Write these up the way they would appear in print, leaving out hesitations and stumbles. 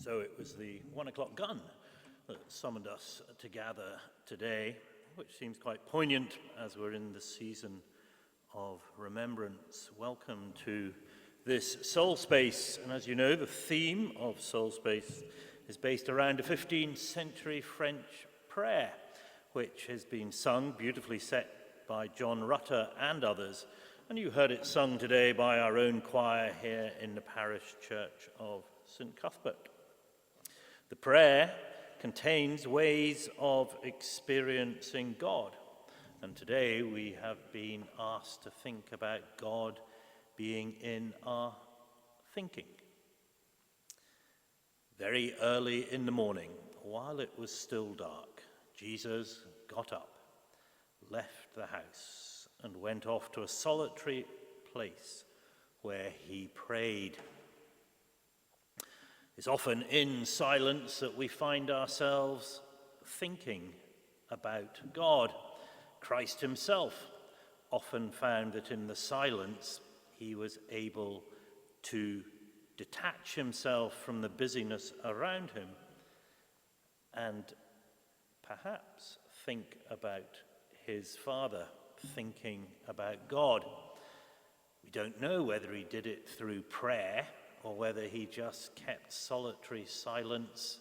So it was the 1 o'clock gun that summoned us to gather today, which seems quite poignant as we're in the season of remembrance. Welcome to this Soul Space. And as you know, the theme of Soul Space is based around a 15th century French prayer, which has been sung, beautifully set by John Rutter and others. And you heard it sung today by our own choir here in the parish church of St. Cuthbert. The prayer contains ways of experiencing God. And today we have been asked to think about God being in our thinking. Very early in the morning, while it was still dark, Jesus got up, left the house, and went off to a solitary place where he prayed. It's often in silence that we find ourselves thinking about God. Christ himself often found that in the silence he was able to detach himself from the busyness around him and perhaps think about his Father, thinking about God. We don't know whether he did it through prayer or whether he just kept solitary silence,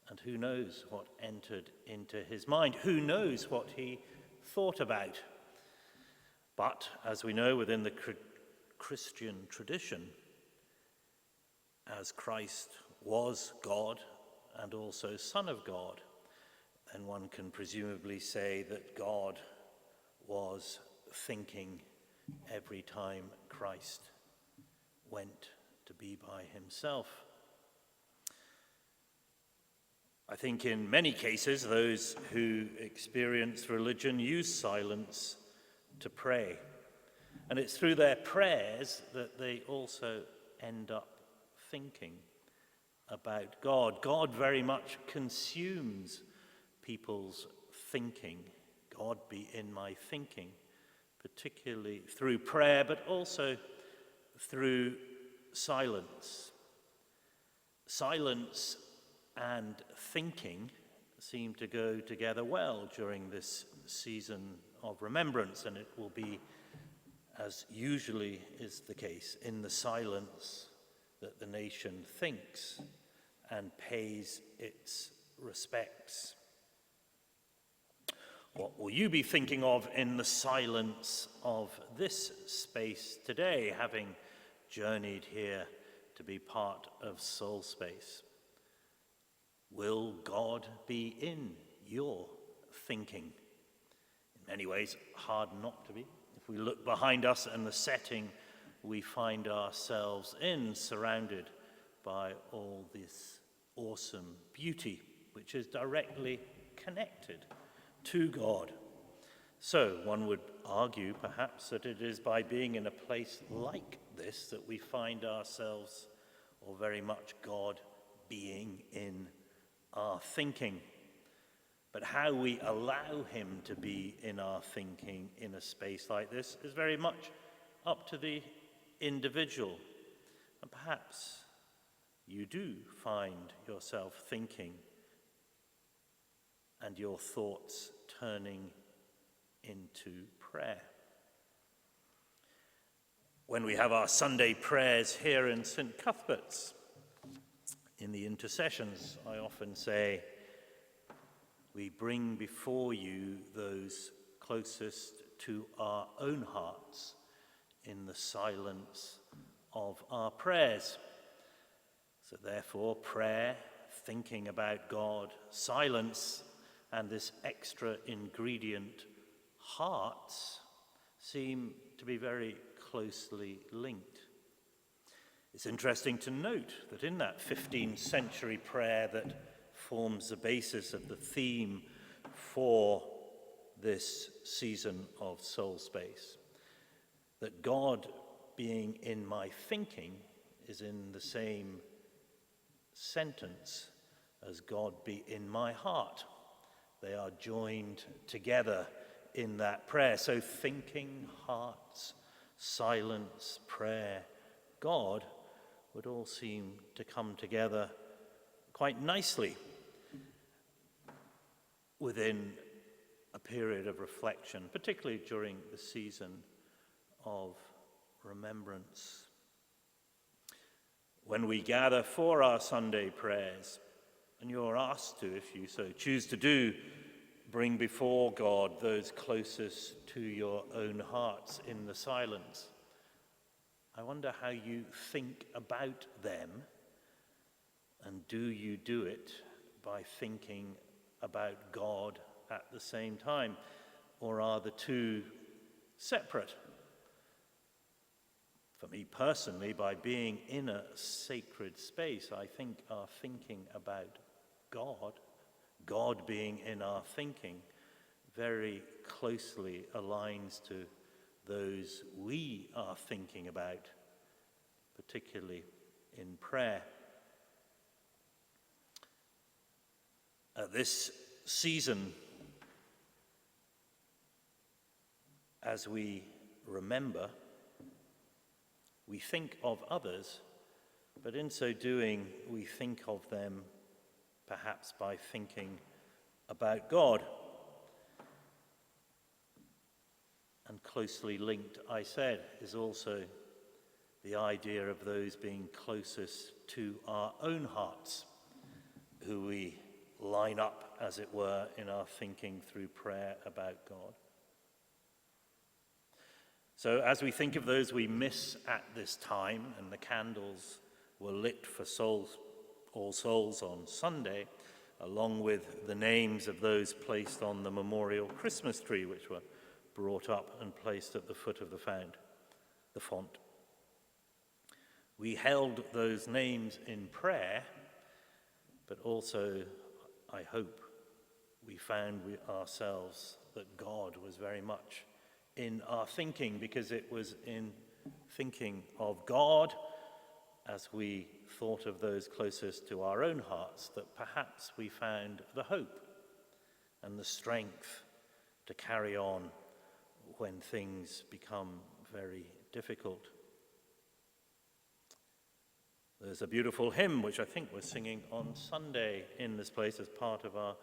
and who knows what entered into his mind, who knows what he thought about. But as we know within the Christian tradition, as Christ was God and also Son of God, then one can presumably say that God was thinking every time Christ went to be by himself. I think in many cases those who experience religion use silence to pray. And it's through their prayers that they also end up thinking about God. God very much consumes people's thinking. God be in my thinking, particularly through prayer, but also through silence. Silence and thinking seem to go together well during this season of remembrance, and it will be, as usually is the case, in the silence that the nation thinks and pays its respects. What will you be thinking of in the silence of this space today, having journeyed here to be part of Soul Space? Will God be in your thinking? In many ways, hard not to be. If we look behind us and the setting we find ourselves in, surrounded by all this awesome beauty, which is directly connected to God. So one would argue perhaps that it is by being in a place like this that we find ourselves, or very much God being in our thinking. But how we allow him to be in our thinking in a space like this is very much up to the individual. And perhaps you do find yourself thinking and your thoughts turning into prayer. When we have our Sunday prayers here in St. Cuthbert's, in the intercessions, I often say, we bring before you those closest to our own hearts in the silence of our prayers. So therefore, prayer, thinking about God, silence, and this extra ingredient, hearts, seem to be very closely linked. It's interesting to note that in that 15th century prayer that forms the basis of the theme for this season of Soul Space, that God being in my thinking is in the same sentence as God be in my heart. They are joined together in that prayer. So thinking, hearts, silence, prayer, God would all seem to come together quite nicely within a period of reflection, particularly during the season of remembrance. When we gather for our Sunday prayers, and you're asked to, if you so choose to do, bring before God those closest to your own hearts in the silence. I wonder how you think about them, and do you do it by thinking about God at the same time, or are the two separate? For me personally, by being in a sacred space, I think our thinking about God being in our thinking, very closely aligns to those we are thinking about, particularly in prayer. This season, as we remember, we think of others, but in so doing, we think of them perhaps by thinking about God. And closely linked, I said, is also the idea of those being closest to our own hearts, who we line up, as it were, in our thinking through prayer about God. So as we think of those we miss at this time, and the candles were lit for All Souls on Sunday, along with the names of those placed on the memorial Christmas tree, which were brought up and placed at the foot of the font. We held those names in prayer, but also, I hope, we found ourselves that God was very much in our thinking, because it was in thinking of God as we thought of those closest to our own hearts that perhaps we found the hope and the strength to carry on when things become very difficult. There's a beautiful hymn which I think we're singing on Sunday in this place as part of our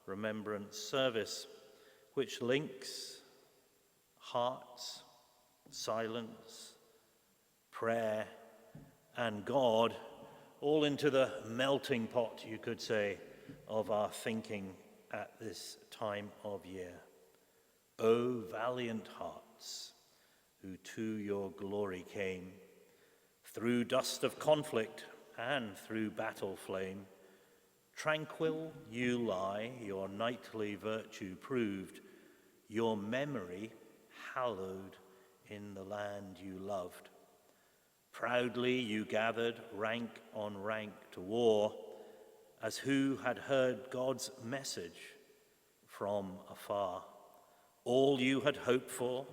remembrance service, which links hearts, silence, prayer, and God all into the melting pot, you could say, of our thinking at this time of year. O valiant hearts, who to your glory came, through dust of conflict and through battle flame, tranquil you lie, your knightly virtue proved, your memory hallowed in the land you loved. Proudly you gathered rank on rank to war, as who had heard God's message from afar. All you had hoped for,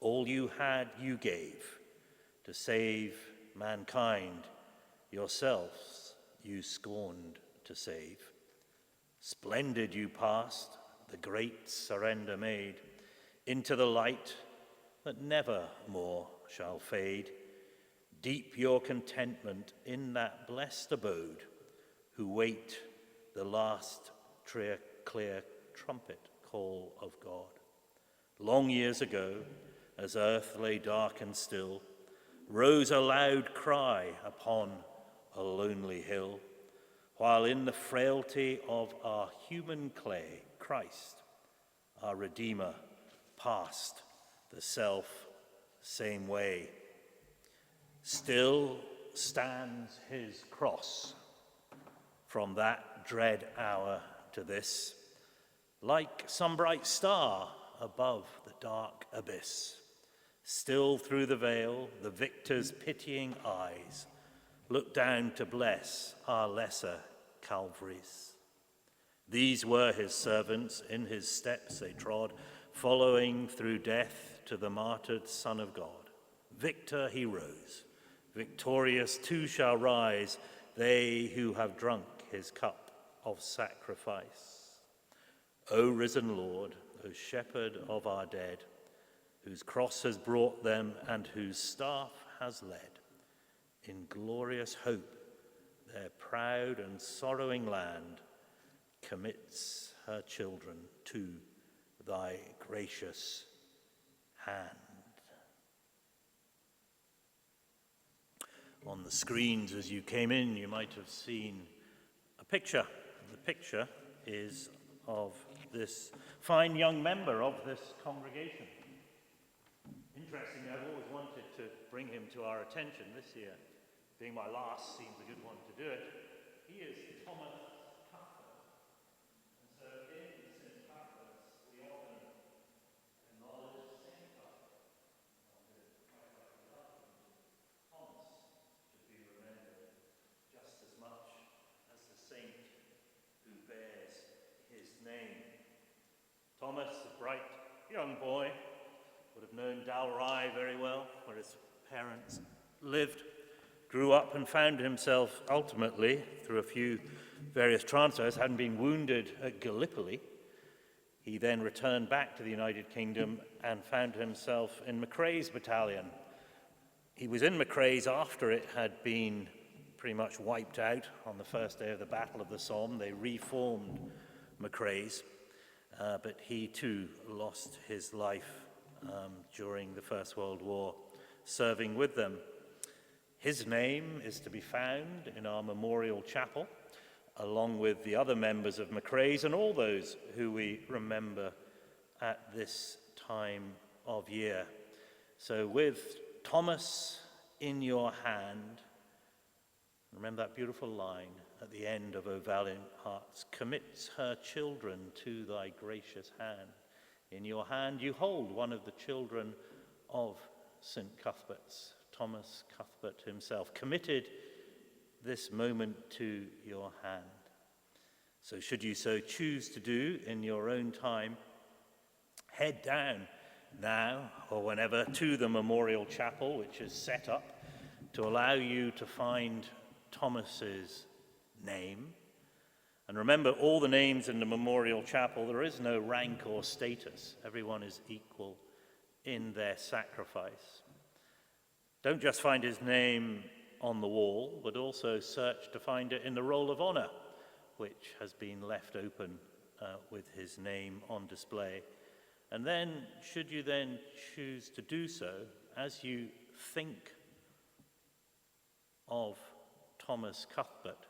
all you had, you gave to save mankind. Yourselves you scorned to save. Splendid you passed, the great surrender made, into the light that never more shall fade. Deep your contentment in that blessed abode, who wait the last clear trumpet call of God. Long years ago, as earth lay dark and still, rose a loud cry upon a lonely hill, while in the frailty of our human clay, Christ, our Redeemer, passed the self-same way. Still stands his cross from that dread hour to this, like some bright star above the dark abyss. Still through the veil, the victor's pitying eyes look down to bless our lesser Calvaries. These were his servants, in his steps they trod, following through death to the martyred Son of God. Victor he rose, victorious too shall rise they who have drunk his cup of sacrifice. O risen Lord, O shepherd of our dead, whose cross has brought them and whose staff has led, in glorious hope their proud and sorrowing land, commits her children to thy gracious hand. On the screens as you came in, you might have seen a picture. The picture is of this fine young member of this congregation. Interestingly, I've always wanted to bring him to our attention. This year, being my last, seems a good one to do it. He is Thomas Cuthbert. And so in St. Cuthbert's, we often acknowledge St. Cuthbert. Thomas should be remembered just as much as the saint who bears his name. Thomas, a bright young boy, would have known Dalry very well, where his parents lived, grew up and found himself ultimately, through a few various transfers, having been wounded at Gallipoli. He then returned back to the United Kingdom and found himself in Macrae's battalion. He was in Macrae's after it had been pretty much wiped out on the first day of the Battle of the Somme. They reformed Macrae's, but he too lost his life during the First World War, serving with them. His name is to be found in our memorial chapel, along with the other members of Macrae's and all those who we remember at this time of year. So with Thomas in your hand, remember that beautiful line at the end of O Valiant Hearts, commits her children to thy gracious hand. In your hand you hold one of the children of St. Cuthbert's, Thomas Cuthbert himself, committed this moment to your hand. So should you so choose to do in your own time, head down now or whenever to the memorial chapel, which is set up to allow you to find Thomas's name. And remember, all the names in the memorial chapel, there is no rank or status. Everyone is equal in their sacrifice. Don't just find his name on the wall, but also search to find it in the roll of honor, which has been left open with his name on display. And then, should you then choose to do so, as you think of Thomas Cuthbert,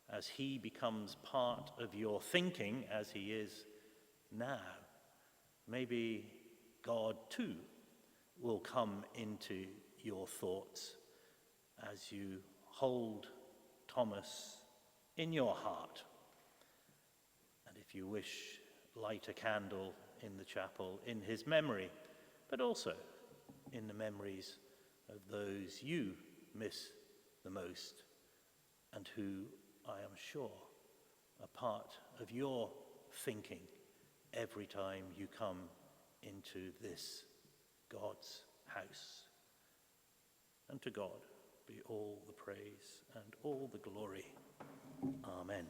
as he becomes part of your thinking, as he is now, maybe God too will come into your thoughts as you hold Thomas in your heart. And if you wish, light a candle in the chapel in his memory, but also in the memories of those you miss the most and who, I am sure, are part of your thinking every time you come into this God's house. And to God be all the praise and all the glory. Amen.